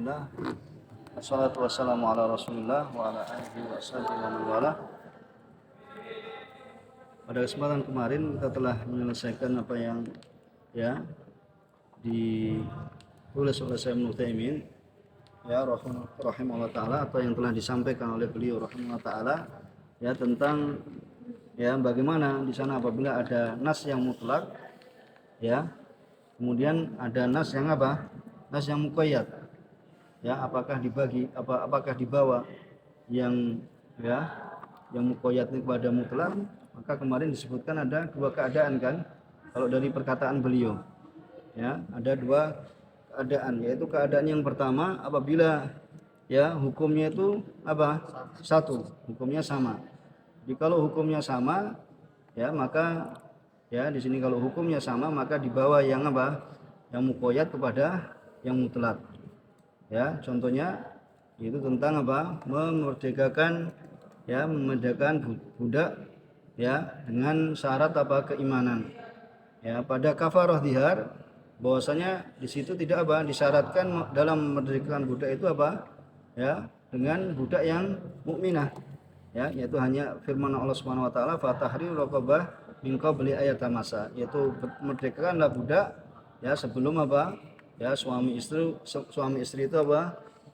Alhamdulillah. Wassalatu wassalamu ala Rasulillah wa ala alihi wa sahbihi wa man wala. Pada kesempatan kemarin kita telah menyelesaikan apa yang ditulis oleh Syekh Ibnu Utsaimin rahimahullah taala, atau yang telah disampaikan oleh beliau rahimahullah taala tentang bagaimana di sana apabila ada nas yang mutlak kemudian ada nas yang nas yang muqayyad, apakah dibawa yang muqayyad ini kepada mutlak. Maka kemarin disebutkan ada dua keadaan kan, kalau dari perkataan beliau ada dua keadaan, yaitu keadaan yang pertama apabila hukumnya itu satu, hukumnya sama. Jadi kalau hukumnya sama maka di sini kalau hukumnya sama maka dibawa yang muqayyad kepada yang mutlak. Contohnya itu tentang memerdekakan budak dengan syarat keimanan. Pada kafarah dzihar bahwasanya di situ tidak disyaratkan dalam memerdekakan budak itu dengan budak yang mukminah, yaitu hanya firman Allah Subhanahu wa taala fatahriru raqabah min qabli ayatamasa, yaitu merdekakanlah budak sebelum suami istri itu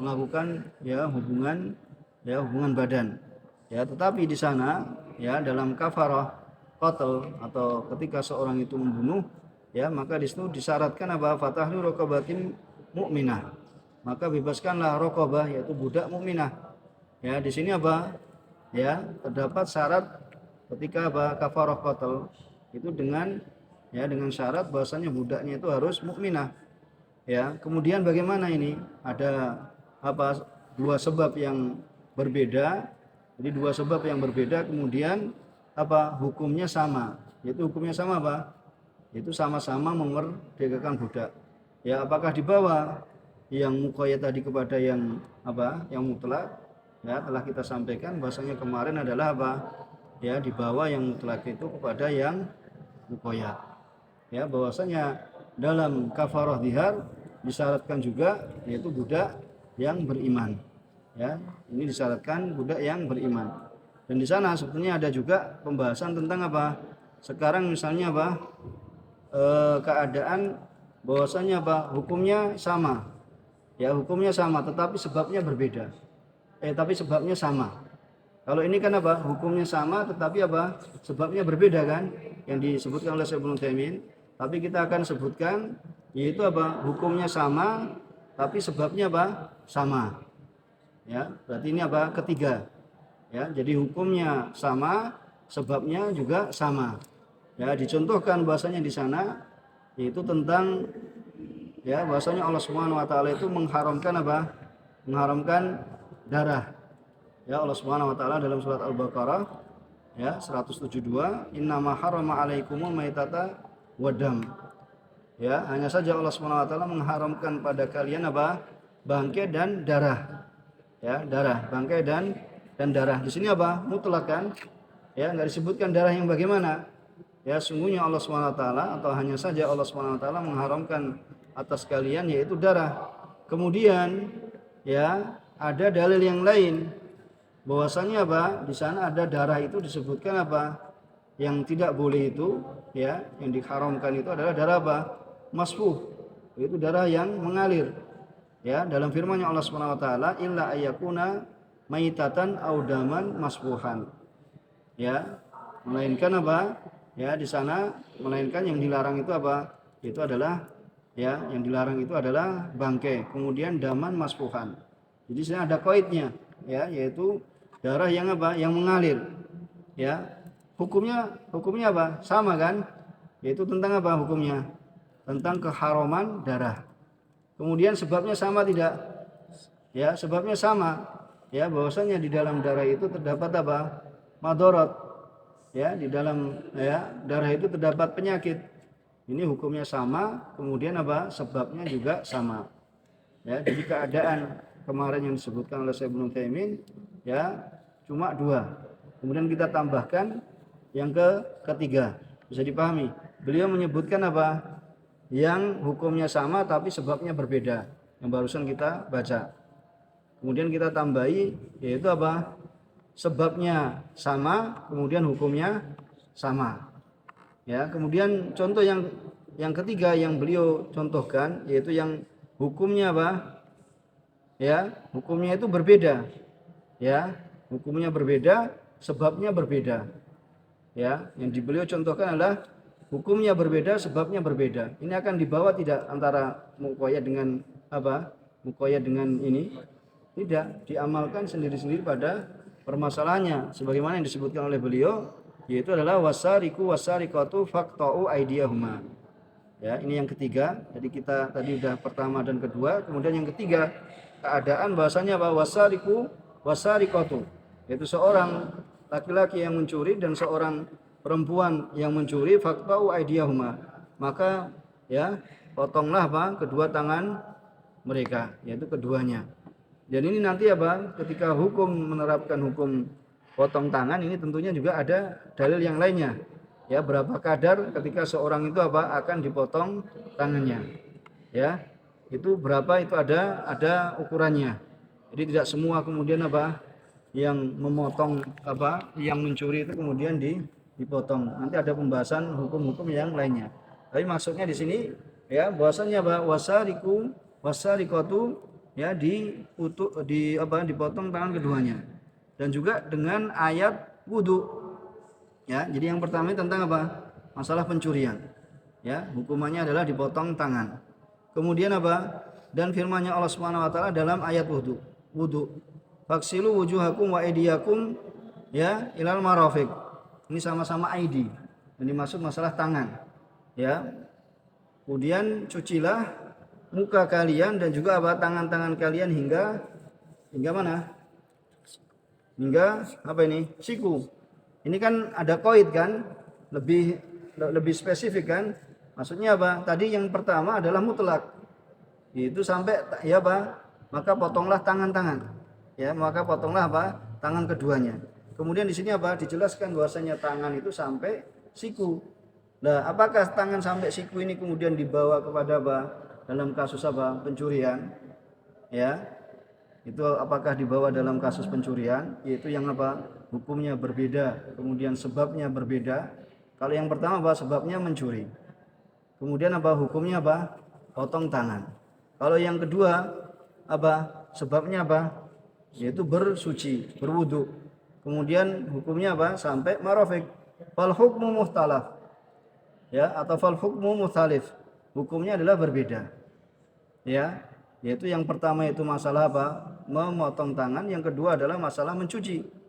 melakukan hubungan badan. Tetapi di sana dalam kafarah qatl atau ketika seorang itu membunuh maka di situ disyaratkan fatahriru raqabatin mukminah, maka bebaskanlah raqabah yaitu budak mukminah. Di sini terdapat syarat ketika kafarah qatl itu dengan syarat bahwasanya budaknya itu harus mukminah. Kemudian bagaimana ini? Ada dua sebab yang berbeda. Jadi dua sebab yang berbeda kemudian hukumnya sama. Yaitu hukumnya sama Itu sama-sama memerdekakan budak. Apakah dibawa yang muqayyad tadi kepada yang mutlak? Telah kita sampaikan bahwasanya kemarin adalah dibawa yang mutlak itu kepada yang muqayyad. Bahwasanya dalam kafarah dzihar disyaratkan juga yaitu budak yang beriman. Ini disyaratkan budak yang beriman. Dan di sana sebetulnya ada juga pembahasan tentang sekarang misalnya keadaan bahwasanya hukumnya sama. Hukumnya sama tetapi sebabnya berbeda. Tapi sebabnya sama. Kalau ini kan hukumnya sama tetapi sebabnya berbeda kan, yang disebutkan oleh Syekh Ibnu Utsaimin. Tapi kita akan sebutkan yaitu hukumnya sama tapi sebabnya sama. Berarti ini ketiga. Jadi hukumnya sama, sebabnya juga sama. Dicontohkan bahasanya di sana yaitu tentang bahasanya Allah Subhanahu wa taala itu mengharamkan mengharamkan darah. Allah Subhanahu wa taala dalam surat Al-Baqarah 172, innama harrama alaikumul maitata wadam. Hanya saja Allah Subhanahu wa taala mengharamkan pada kalian bangkai dan darah. Darah, bangkai dan darah. Di sini mutlak kan? Enggak disebutkan darah yang bagaimana. Sungguhnya Allah SWT atau hanya saja Allah SWT mengharamkan atas kalian yaitu darah. Kemudian ada dalil yang lain bahwasanya di sana ada darah itu disebutkan yang tidak boleh itu yang diharamkan itu adalah darah masfuh, yaitu darah yang mengalir. Dalam firman-Nya Allah SWT illa ayyakuna maitatan aw daman masfuhan. Melainkan di sana melainkan yang dilarang itu itu adalah yang dilarang itu adalah bangkai, kemudian daman masfuhan. Jadi sana ada qaidnya yaitu darah yang yang mengalir. Hukumnya sama kan? Yaitu tentang hukumnya? Tentang keharaman darah. Kemudian sebabnya sama tidak? Sebabnya sama. Bahwasanya di dalam darah itu terdapat madarat. Di dalam darah itu terdapat penyakit. Ini hukumnya sama, kemudian sebabnya juga sama. Jadi keadaan kemarin yang disebutkan oleh Syekh Ibnu Utsaimin cuma dua. Kemudian kita tambahkan yang ketiga. Bisa dipahami. Beliau menyebutkan yang hukumnya sama tapi sebabnya berbeda. yang barusan kita baca. Kemudian kita tambahi yaitu apa? Sebabnya sama, kemudian hukumnya sama. Ya, kemudian contoh yang ketiga yang beliau contohkan yaitu yang hukumnya apa? Ya, hukumnya itu berbeda. Ya, hukumnya berbeda, sebabnya berbeda. Ya, yang beliau contohkan adalah hukumnya berbeda, sebabnya berbeda. Ini akan dibawa tidak antara muqayyad dengan apa? Muqayyad dengan ini tidak diamalkan sendiri-sendiri pada permasalahannya sebagaimana yang disebutkan oleh beliau yaitu adalah wasariku wasariqatu faqta'u aydiyahuma. Ya, ini yang ketiga. Jadi kita tadi udah pertama dan kedua, kemudian yang ketiga keadaan bahasanya bahwa wasariku wasariqatu yaitu seorang laki-laki yang mencuri dan seorang perempuan yang mencuri faqta'u aydiyahuma. Maka ya, potonglah apa? Kedua tangan mereka, yaitu keduanya. Dan ini nanti apa? Ketika hukum menerapkan hukum potong tangan ini tentunya juga ada dalil yang lainnya. Ya, berapa kadar ketika seorang itu apa akan dipotong tangannya. Ya. Itu berapa itu ada ukurannya. Jadi tidak semua kemudian apa yang memotong apa yang mencuri itu kemudian dipotong. Nanti ada pembahasan hukum-hukum yang lainnya. Tapi maksudnya di sini ya bahwasanya apa wasariku wasariqatu ya dipotong tangan keduanya. Dan juga dengan ayat wudu. Ya, jadi yang pertama tentang apa? Masalah pencurian. Ya, hukumannya adalah dipotong tangan. Kemudian apa? Dan firman-Nya Allah Subhanahu wa taala dalam ayat wudu. Wudu. Faksilu wujuhakum wa aydiyakum ya ilal marafiq. Ini sama-sama aidi. Yang dimaksud masalah tangan. Ya. Kemudian cucilah muka kalian dan juga apa tangan-tangan kalian hingga mana? Hingga apa ini? Siku. Ini kan ada qaid kan? Lebih spesifik kan? Maksudnya apa? Tadi yang pertama adalah mutlak. Itu sampai ya apa? Maka potonglah tangan-tangan. Ya, maka potonglah apa? Tangan keduanya. Kemudian di sini apa? Dijelaskan bahwasanya tangan itu sampai siku. Nah, apakah tangan sampai siku ini kemudian dibawa kepada apa? Dalam kasus apa? Pencurian. Ya. Itu apakah dibawa dalam kasus pencurian? Yaitu yang apa? Hukumnya berbeda, kemudian sebabnya berbeda. Kalau yang pertama apa? Sebabnya mencuri. Kemudian apa? Hukumnya apa? Potong tangan. Kalau yang kedua apa? Sebabnya apa? Yaitu bersuci, berwudu. Kemudian hukumnya apa? Sampai marafiq. Fal hukmu mukhtalaf. Ya, atau fal hukmu mukhtalif. Hukumnya adalah berbeda. Ya, yaitu yang pertama itu masalah apa? Memotong tangan, yang kedua adalah masalah mencuci.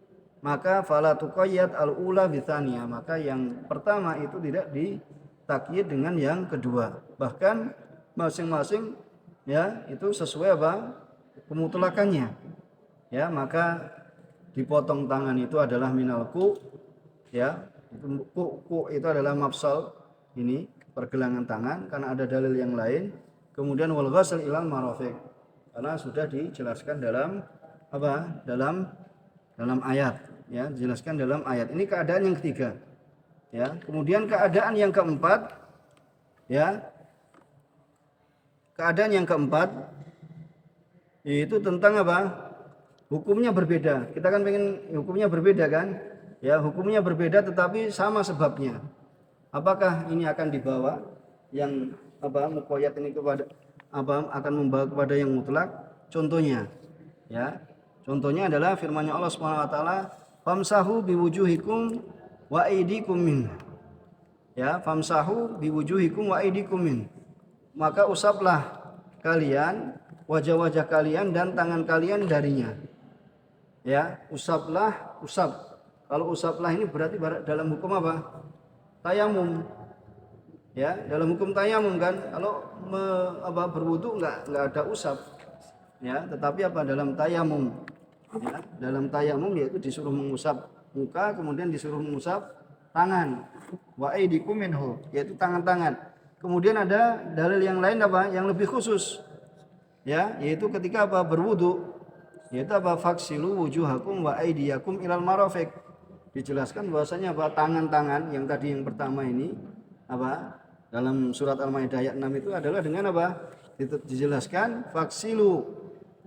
Maka fala tuqayyad al-ula bitsaniya, maka yang pertama itu tidak ditakyid dengan yang kedua. Bahkan masing-masing ya itu sesuai apa? Pemutlakannya. Ya, maka dipotong tangan itu adalah minal ku, ya. Ku itu adalah mafsal ini pergelangan tangan karena ada dalil yang lain. Kemudian wal ghasl ilal marafiq. Karena sudah dijelaskan dalam apa? Dalam ayat. Ya, dijelaskan dalam ayat. Ini keadaan yang ketiga. Ya, kemudian keadaan yang keempat, ya. Keadaan yang keempat itu tentang apa? Hukumnya berbeda. Kita kan pengen hukumnya berbeda kan? Ya, hukumnya berbeda tetapi sama sebabnya. Apakah ini akan dibawa yang apa? Muqayyad ini kepada apa? Akan membawa kepada yang mutlak? Contohnya, ya. Contohnya adalah firman-Nya Allah Subhanahu wa taala, famsahu biwujuhikum wa aydikum min. Ya, famsahu biwujuhikum wa aydikum min. Maka usaplah kalian wajah-wajah kalian dan tangan kalian darinya. Ya, usaplah, usap. Kalau usaplah ini berarti dalam hukum apa? Tayamum. Ya, dalam hukum tayamum kan, kalau berwudu enggak ada usap. Ya, tetapi apa dalam tayamum? Ya, dalam tayamum yaitu disuruh mengusap muka, kemudian disuruh mengusap tangan. Wa aydikum minhu, yaitu tangan-tangan. Kemudian ada dalil yang lain apa? Yang lebih khusus. Ya, yaitu ketika apa? Berwudu. Yaitu apa? Faksilu wujuhakum wa aydiyakum ilal marafiq. Dijelaskan bahwasanya apa? Tangan-tangan yang tadi yang pertama ini apa? Dalam surat Al-Maidah ayat 6 itu adalah dengan apa? dijelaskan faksilu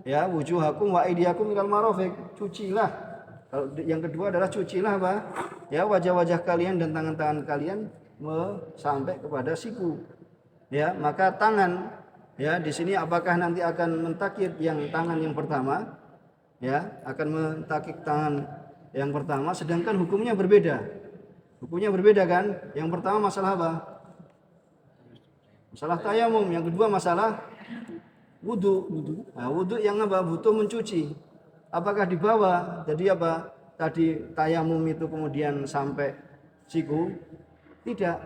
ya wujuhakum wa aydiyakum ilal marafiq, cucilah. Kalau yang kedua adalah cucilah apa? Ya wajah-wajah kalian dan tangan-tangan kalian sampai kepada siku. Ya, maka tangan ya di sini apakah nanti akan mentakit yang tangan yang pertama? Ya, akan mentakik tangan yang pertama sedangkan hukumnya berbeda. Hukumnya berbeda kan? Yang pertama masalah apa? Masalah tayamum, yang kedua masalah wudu. Nah, wudu yang apa? Butuh mencuci. Apakah dibawa? Jadi apa? Tadi tayamum itu kemudian sampai siku? Tidak.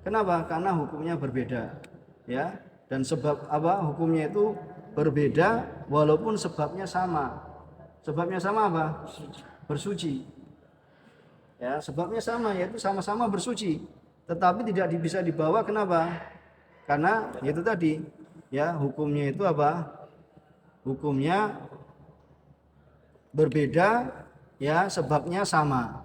Kenapa? Karena hukumnya berbeda. Ya. Dan sebab apa? Hukumnya itu berbeda walaupun sebabnya sama. Sebabnya sama apa? Bersuci. Ya, sebabnya sama yaitu sama-sama bersuci. Tetapi tidak bisa dibawa, kenapa? Karena itu tadi, ya hukumnya itu apa? Hukumnya berbeda, ya sebabnya sama.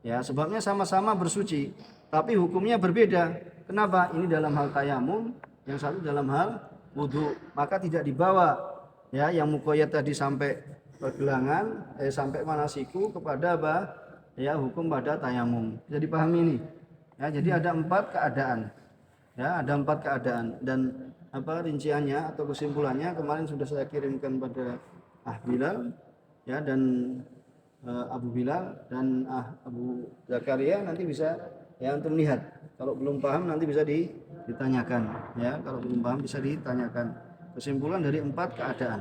Ya sebabnya sama-sama bersuci, tapi hukumnya berbeda. Kenapa? Ini dalam hal tayamum, yang satu dalam hal wudhu. Maka tidak dibawa, ya yang muqayyad tadi sampai pergelangan, sampai manasiku kepada apa? Ya hukum pada tayamum. Bisa dipahami ini. Ya jadi ada 4 keadaan. Ya, ada 4 keadaan dan apa rinciannya atau kesimpulannya kemarin sudah saya kirimkan pada Bilal ya dan Abu Bilal dan Abu Zakaria, nanti bisa ya untuk melihat. Kalau belum paham nanti bisa ditanyakan ya, kalau belum paham bisa ditanyakan. Kesimpulan dari 4 keadaan.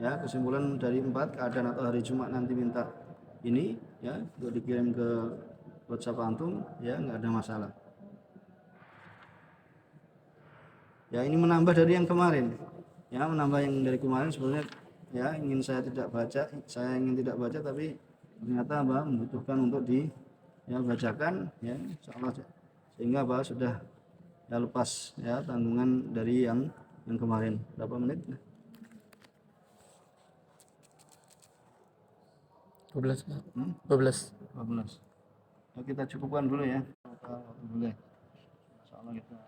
Ya, kesimpulan dari 4 keadaan atau hari Jumat nanti minta ini ya untuk dikirim ke WhatsApp antum ya, nggak ada masalah. Ya ini menambah dari yang kemarin. Ya menambah yang dari kemarin sebenarnya ya saya ingin tidak baca tapi ternyata apa membutuhkan untuk bacakan ya insyaallah, sehingga apa sudah ya lepas ya tanggungan dari yang kemarin. Berapa menit? 12. 12. Ya, kita cukupkan dulu ya. Boleh. Insyaallah kita